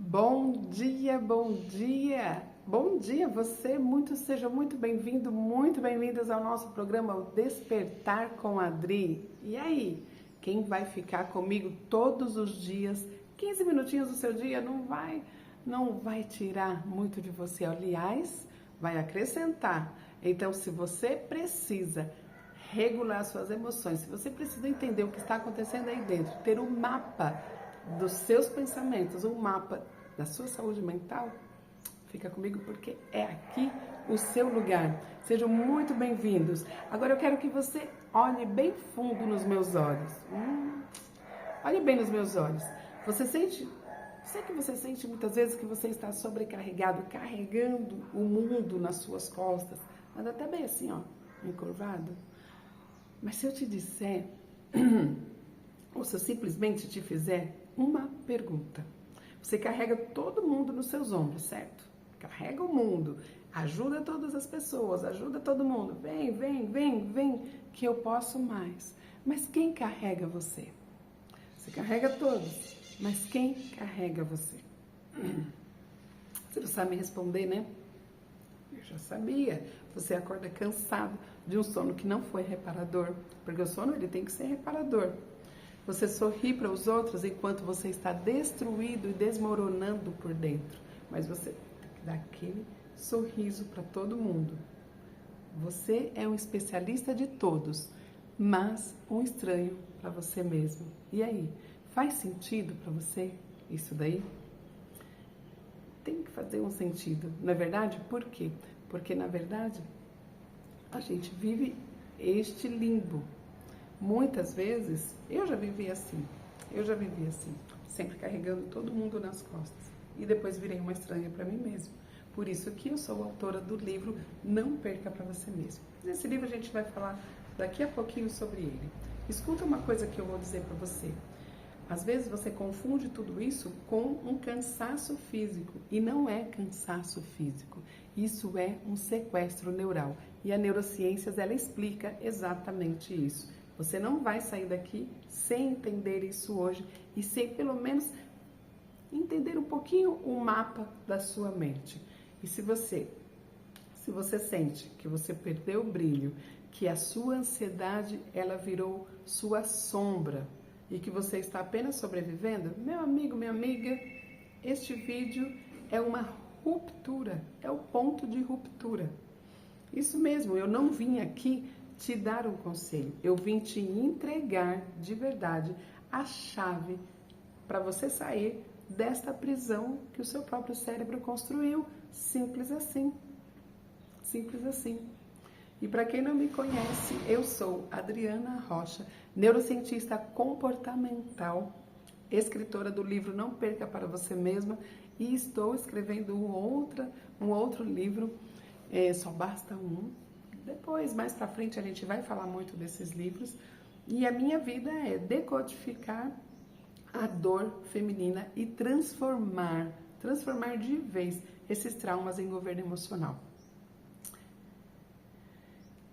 Bom dia, bom dia! Bom dia, seja muito bem-vindo, muito bem-vindas ao nosso programa o Despertar com a Adri. E aí, quem vai ficar comigo todos os dias, 15 minutinhos do seu dia, não vai tirar muito de você, aliás, vai acrescentar. Então, se você precisa regular suas emoções, se você precisa entender o que está acontecendo aí dentro, ter um mapa dos seus pensamentos, um mapa da sua saúde mental, fica comigo porque é aqui o seu lugar. Sejam muito bem-vindos. Agora eu quero que você olhe bem fundo nos meus olhos. Olhe bem nos meus olhos. Você sente, sei que você sente muitas vezes que você está sobrecarregado, carregando o mundo nas suas costas, mas até bem assim, ó, encurvado. Mas se eu te disser, ou se eu simplesmente te fizer uma pergunta, você carrega todo mundo nos seus ombros, certo? Carrega o mundo, ajuda todas as pessoas, ajuda todo mundo. Vem, que eu posso mais. Mas quem carrega você? Você carrega todos, mas quem carrega você? Você não sabe me responder, né? Eu já sabia. Você acorda cansado de um sono que não foi reparador, porque o sono ele tem que ser reparador. Você sorri para os outros enquanto você está destruído e desmoronando por dentro. Mas você tem que dar aquele sorriso para todo mundo. Você é um especialista de todos, mas um estranho para você mesmo. E aí, faz sentido para você isso daí? Tem que fazer um sentido, não é verdade? Por quê? Porque, na verdade, a gente vive este limbo. Muitas vezes, eu já vivi assim, sempre carregando todo mundo nas costas. E depois virei uma estranha para mim mesmo. Por isso que eu sou autora do livro Não Perca para Você Mesmo. Nesse livro a gente vai falar daqui a pouquinho sobre ele. Escuta uma coisa que eu vou dizer para você. Às vezes você confunde tudo isso com um cansaço físico, e não é cansaço físico, isso é um sequestro neural. E a neurociências, ela explica exatamente isso. Você não vai sair daqui sem entender isso hoje e sem pelo menos entender um pouquinho o mapa da sua mente. E se você sente que você perdeu o brilho, que a sua ansiedade ela virou sua sombra, e que você está apenas sobrevivendo, meu amigo, minha amiga, este vídeo é uma ruptura, é o ponto de ruptura. Isso mesmo, eu não vim aqui te dar um conselho, eu vim te entregar de verdade a chave para você sair desta prisão que o seu próprio cérebro construiu. Simples assim. Simples assim. E para quem não me conhece, eu sou Adriana Rocha, neurocientista comportamental, escritora do livro Não Perca para Você Mesma, e estou escrevendo um outro livro, Só Basta Um. Depois, mais para frente, a gente vai falar muito desses livros. E a minha vida é decodificar a dor feminina e transformar de vez esses traumas em governo emocional.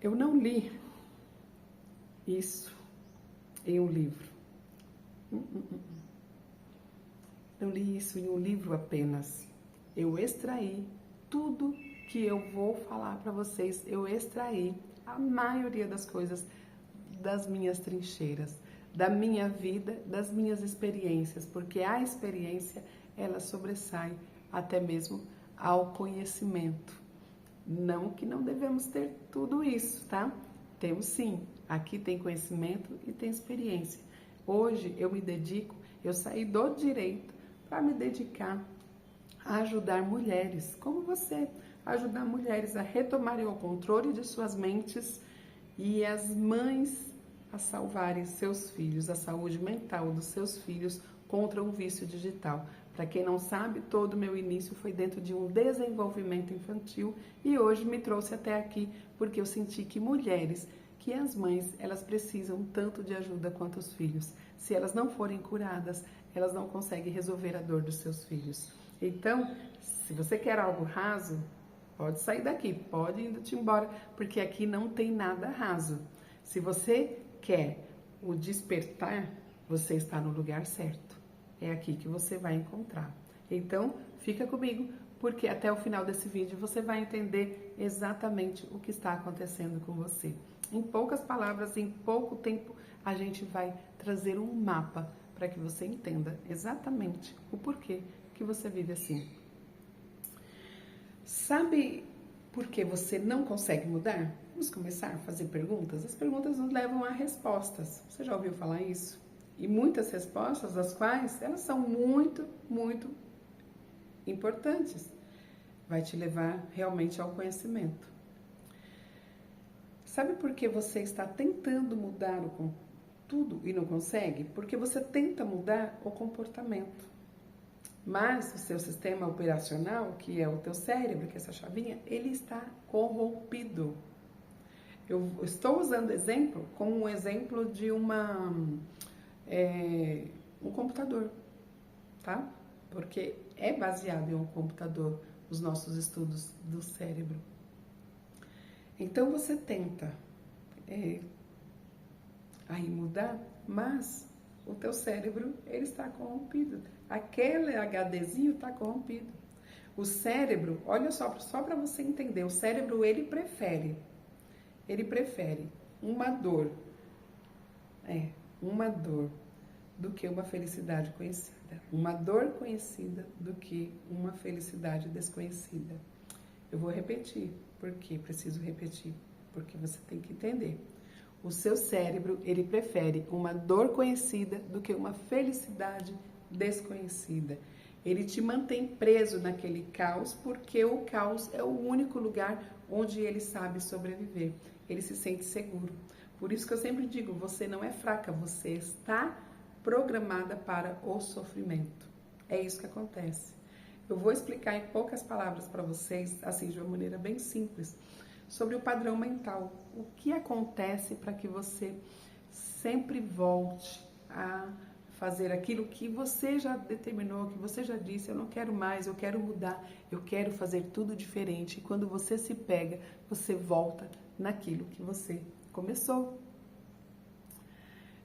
Eu não li isso em um livro. Não li isso em um livro apenas. Eu extraí tudo que eu vou falar para vocês. Eu extraí a maioria das coisas das minhas trincheiras, da minha vida, das minhas experiências, porque a experiência, ela sobressai até mesmo ao conhecimento. Não que não devemos ter tudo isso, tá? Temos sim. Aqui tem conhecimento e tem experiência. Hoje eu saí do direito para me dedicar a ajudar mulheres, como você, ajudar mulheres a retomarem o controle de suas mentes e as mães a salvarem seus filhos, a saúde mental dos seus filhos contra um vício digital. Para quem não sabe, todo o meu início foi dentro de um desenvolvimento infantil e hoje me trouxe até aqui porque eu senti que que as mães, elas precisam tanto de ajuda quanto os filhos. Se elas não forem curadas, elas não conseguem resolver a dor dos seus filhos. Então, se você quer algo raso, pode sair daqui, pode ir embora, porque aqui não tem nada raso. Se você quer o despertar, você está no lugar certo. é aqui que você vai encontrar. Então, fica comigo, porque até o final desse vídeo você vai entender exatamente o que está acontecendo com você. Em poucas palavras, em pouco tempo, a gente vai trazer um mapa para que você entenda exatamente o porquê que você vive assim. Sabe por que você não consegue mudar? Vamos começar a fazer perguntas? As perguntas nos levam a respostas. Você já ouviu falar isso? E muitas respostas, as quais elas são muito, muito importantes. Vai te levar realmente ao conhecimento. Sabe por que você está tentando mudar tudo e não consegue? Porque você tenta mudar o comportamento. Mas o seu sistema operacional, que é o teu cérebro, que é essa chavinha, ele está corrompido. Eu estou usando exemplo como um exemplo de um computador, tá? Porque é baseado em um computador os nossos estudos do cérebro. Então você tenta aí mudar, mas o teu cérebro ele está corrompido. Aquele HDzinho está corrompido. O cérebro, olha só para você entender, o cérebro ele prefere uma dor do que uma felicidade conhecida. Uma dor conhecida do que uma felicidade desconhecida. Eu vou repetir. Por que preciso repetir? Porque você tem que entender. O seu cérebro, ele prefere uma dor conhecida do que uma felicidade desconhecida. Ele te mantém preso naquele caos, porque o caos é o único lugar onde ele sabe sobreviver. Ele se sente seguro. Por isso que eu sempre digo, você não é fraca, você está programada para o sofrimento. É isso que acontece. Eu vou explicar em poucas palavras para vocês, assim, de uma maneira bem simples, sobre o padrão mental. O que acontece para que você sempre volte a fazer aquilo que você já determinou, que você já disse, eu não quero mais, eu quero mudar, eu quero fazer tudo diferente. E quando você se pega, você volta naquilo que você começou.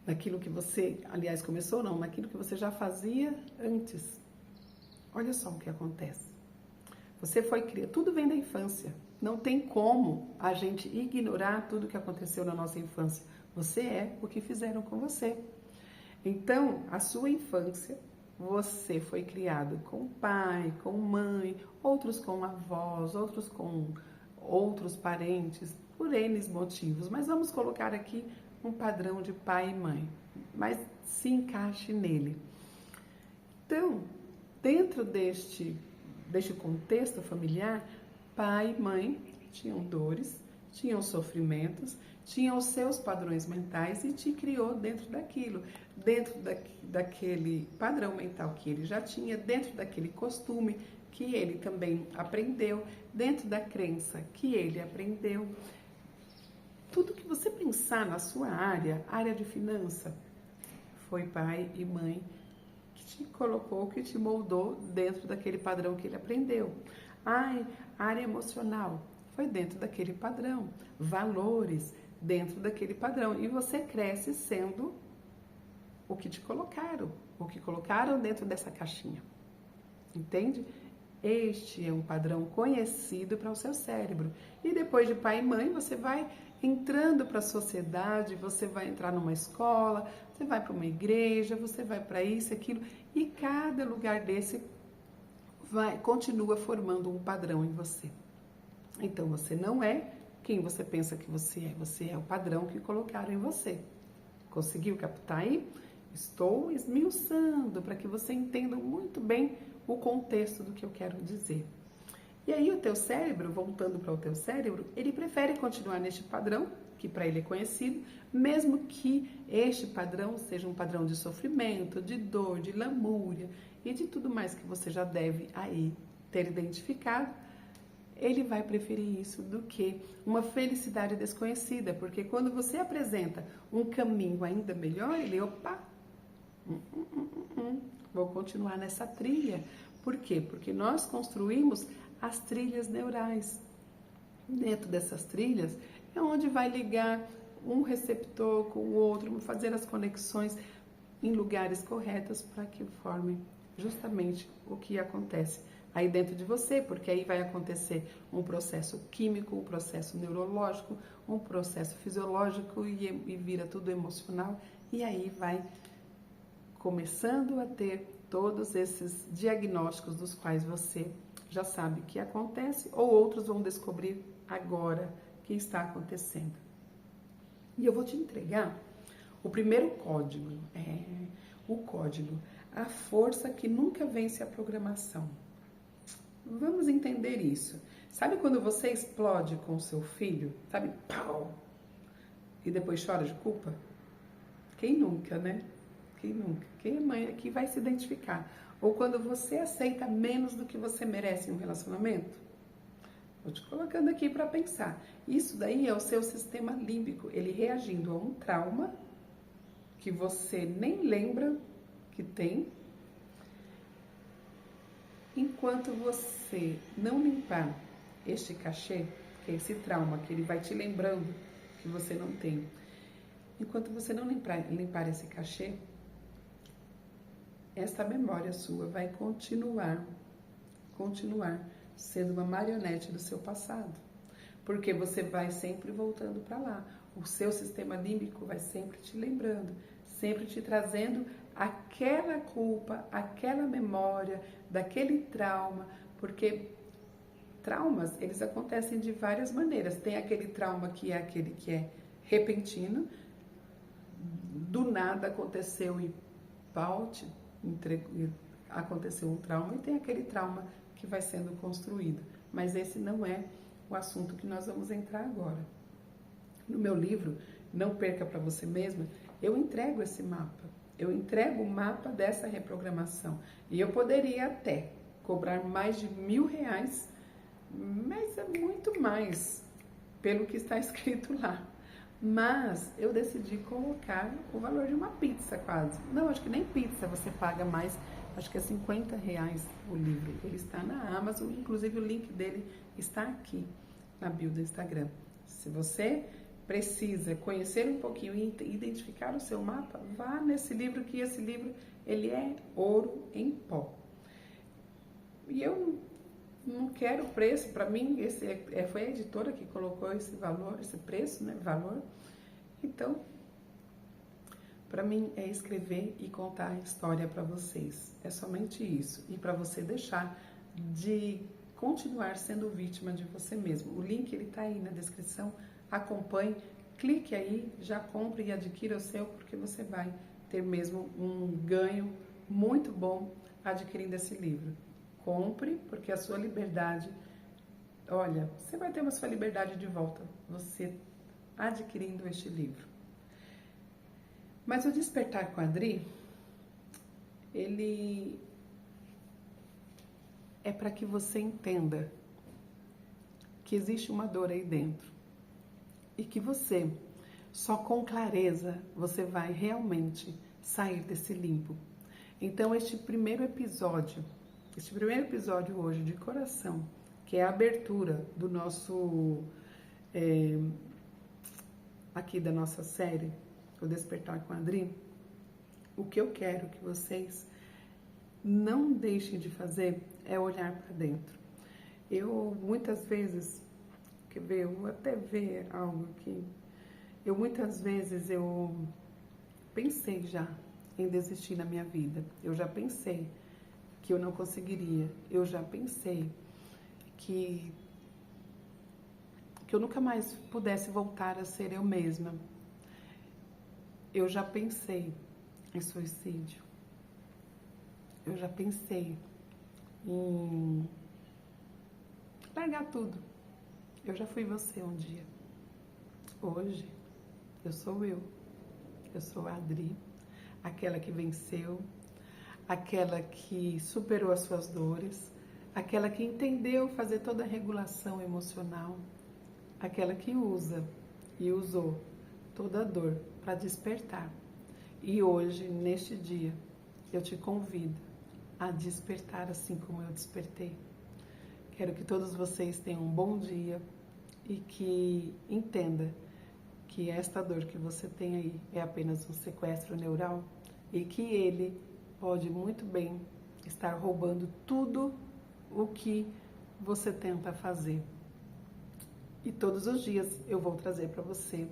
Naquilo que você, aliás, começou não, naquilo que você já fazia antes. Olha só o que acontece. Você foi criado, tudo vem da infância. Não tem como a gente ignorar tudo que aconteceu na nossa infância. Você é o que fizeram com você. Então, a sua infância, você foi criado com pai, com mãe, outros com avós, outros com outros parentes, por N motivos. Mas vamos colocar aqui um padrão de pai e mãe, mas se encaixe nele. Então, dentro deste contexto familiar, pai e mãe tinham dores, tinham sofrimentos, tinham os seus padrões mentais e te criou dentro daquilo, dentro daquele padrão mental que ele já tinha, dentro daquele costume que ele também aprendeu, dentro da crença que ele aprendeu. Tudo que você pensar na sua área de finança, foi pai e mãe que te colocou, que te moldou dentro daquele padrão que ele aprendeu. A área emocional foi dentro daquele padrão. Valores dentro daquele padrão. E você cresce sendo o que te colocaram, o que colocaram dentro dessa caixinha. Entende? Este é um padrão conhecido para o seu cérebro. E depois de pai e mãe, você vai entrando para a sociedade, você vai entrar numa escola, você vai para uma igreja, você vai para isso, aquilo, e cada lugar desse continua formando um padrão em você. Então você não é quem você pensa que você é o padrão que colocaram em você. Conseguiu captar aí? Estou esmiuçando para que você entenda muito bem o contexto do que eu quero dizer. E aí o teu cérebro, voltando para o teu cérebro, ele prefere continuar neste padrão, que para ele é conhecido, mesmo que este padrão seja um padrão de sofrimento, de dor, de lamúria e de tudo mais que você já deve aí ter identificado, ele vai preferir isso do que uma felicidade desconhecida, porque quando você apresenta um caminho ainda melhor, ele, vou continuar nessa trilha. Por quê? Porque nós construímos as trilhas neurais. Dentro dessas trilhas é onde vai ligar um receptor com o outro, fazer as conexões em lugares corretos para que formem justamente o que acontece aí dentro de você, porque aí vai acontecer um processo químico, um processo neurológico, um processo fisiológico e vira tudo emocional, e aí vai começando a ter todos esses diagnósticos dos quais você já sabe que acontece, ou outros vão descobrir agora que está acontecendo. E eu vou te entregar o primeiro código, o código, a força que nunca vence a programação. Vamos entender isso. Sabe quando você explode com o seu filho? Sabe? Pau! E depois chora de culpa? Quem nunca, né? Quem nunca? Quem é mãe aqui vai se identificar. Ou quando você aceita menos do que você merece em um relacionamento? Vou te colocando aqui para pensar. Isso daí é o seu sistema límbico, ele reagindo a um trauma que você nem lembra que tem. Enquanto você não limpar este cachê, que é esse trauma que ele vai te lembrando que você não tem, enquanto você não limpar esse cachê, essa memória sua vai continuar sendo uma marionete do seu passado. Porque você vai sempre voltando para lá. O seu sistema límbico vai sempre te lembrando, sempre te trazendo aquela culpa, aquela memória, daquele trauma, porque traumas, eles acontecem de várias maneiras. Tem aquele trauma que é aquele que é repentino, do nada aconteceu e pau, aconteceu um trauma, e tem aquele trauma que vai sendo construído. Mas esse não é o assunto que nós vamos entrar agora. No meu livro, Não Perca para Você Mesma, eu entrego esse mapa. Eu entrego o mapa dessa reprogramação. E eu poderia até cobrar mais de R$1.000, mas é muito mais pelo que está escrito lá. Mas eu decidi colocar o valor de uma pizza quase. Não, acho que nem pizza você paga mais. Acho que é R$50 o livro. Ele está na Amazon, inclusive o link dele está aqui na bio do Instagram. Se você precisa conhecer um pouquinho e identificar o seu mapa, vá nesse livro, que esse livro ele é ouro em pó. E eu não quero preço, para mim foi a editora que colocou esse valor, esse preço, né, valor. Então, para mim é escrever e contar a história para vocês. É somente isso. E para você deixar de continuar sendo vítima de você mesmo. O link ele tá aí na descrição. Acompanhe, clique aí, já compre e adquira o seu, porque você vai ter mesmo um ganho muito bom adquirindo esse livro. Compre, porque a sua liberdade, olha, você vai ter a sua liberdade de volta, você adquirindo este livro. Mas o Despertar com a Adri, ele é para que você entenda que existe uma dor aí dentro e que você, só com clareza, você vai realmente sair desse limbo. Então, este primeiro episódio hoje de coração, que é a abertura do nosso, aqui da nossa série, o Despertar com a Adri, o que eu quero que vocês não deixem de fazer é olhar para dentro. Eu, muitas vezes, quer ver, eu vou até ver algo aqui, muitas vezes eu pensei já em desistir na minha vida, eu já pensei que eu não conseguiria, eu já pensei que eu nunca mais pudesse voltar a ser eu mesma. Eu já pensei em suicídio. Eu já pensei em largar tudo. Eu já fui você um dia. Hoje, eu sou eu. Eu sou a Adri, aquela que venceu, aquela que superou as suas dores, aquela que entendeu fazer toda a regulação emocional, aquela que usa e usou toda a dor para despertar. E hoje, neste dia, eu te convido a despertar assim como eu despertei. Quero que todos vocês tenham um bom dia e que entenda que esta dor que você tem aí é apenas um sequestro neural e que ele pode muito bem estar roubando tudo o que você tenta fazer. E todos os dias eu vou trazer para você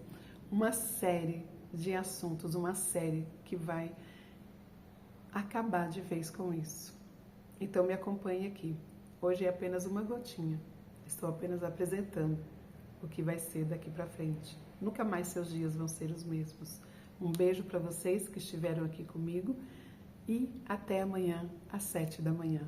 uma série de assuntos, uma série que vai acabar de vez com isso. Então me acompanhe aqui. Hoje é apenas uma gotinha. Estou apenas apresentando o que vai ser daqui para frente. Nunca mais seus dias vão ser os mesmos. Um beijo para vocês que estiveram aqui comigo e até amanhã às 7 da manhã.